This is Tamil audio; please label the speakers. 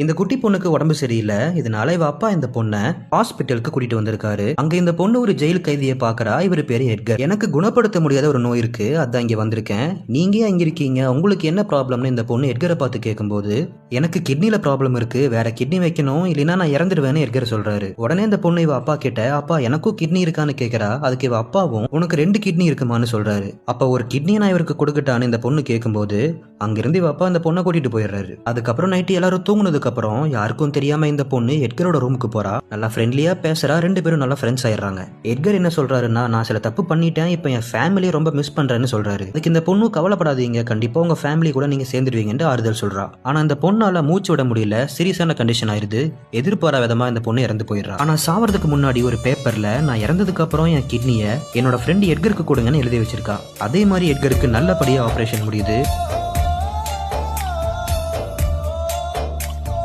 Speaker 1: இந்த குட்டி பொண்ணுக்கு உடம்பு சரியில்லை. இதனால இவ அப்பா இந்த பொண்ணை ஹாஸ்பிட்டலுக்கு கூட்டிட்டு வந்திருக்காரு. அங்க இந்த பொண்ணு ஒரு ஜெயில் கைதியை பாக்குறா. இவர் பேரு எட்கர். எனக்கு குணப்படுத்த முடியாத ஒரு நோய் இருக்கு, அதான் இங்க வந்திருக்கேன். நீங்க ஏன் இங்க இருக்கீங்க, உங்களுக்கு என்ன ப்ராப்ளம்னு இந்த பொண்ணு எட்கரை பார்த்து கேட்கும்போது, எனக்கு கிட்னில ப்ராப்ளம் இருக்கு, வேற கிட்னி வைக்கணும், இல்லைன்னா நான் இறந்துடுவேன்னு எட்கர் சொல்றாரு. உடனே இந்த பொண்ணு இவ அப்பா கிட்ட, அப்பா எனக்கும் கிட்னி இருக்கான்னு கேட்கறா. அதுக்கு இவ அப்பாவும் உனக்கு 2 கிட்னி இருக்குமான்னு சொல்றாரு. அப்ப ஒரு கிட்னியை நான் இவருக்கு கொடுக்கட்டான்னு இந்த பொண்ணு கேட்கும்போது அங்கிருந்து இவ அப்பா இந்த பொண்ணை கூட்டிட்டு போயிடுறாரு. அதுக்கப்புறம் நைட்டு எல்லாரும் தூங்குனதுக்கு அப்புறம் யாருக்கும் தெரியாம இந்த பொண்ணு எட்கரோட ரூமுக்கு போறா. நல்லா ஃப்ரெண்ட்லியா பேசுறா. 2 பேரும் நல்லா ஃப்ரெண்ட்ஸ் ஆயிடுறாங்க. எட்கர் என்ன சொல்றாருன்னா, நான் சில தப்பு பண்ணிட்டேன், இப்போ என் ஃபேமிலியை ரொம்ப மிஸ் பண்றேன்னு சொல்றாரு. அதுக்கு இந்த பொண்ணு கவலைப்படாதீங்க, கண்டிப்பா உங்க ஃபேமிலி கூட நீங்க சேர்ந்துடுவீங்கன்னு ஆறுதல் சொல்றா. ஆனா இந்த பொண்ணால மூச்சு விட முடியல, சீரியஸான கண்டிஷன் ஆயிருது. எதிர்பாரா விதமா இந்த பொண்ணு இறந்து போயிடுறா. ஆனா சாவறதுக்கு முன்னாடி ஒரு பேப்பர்ல நான் இறந்ததுக்கு அப்புறம் என் கிட்னியை என்னோட ஃப்ரெண்ட் எட்கருக்கு கொடுங்கன்னு எழுதி வச்சிருக்கா. அதே மாதிரி எட்கருக்கு நல்லபடியா ஆபரேஷன் முடியுது.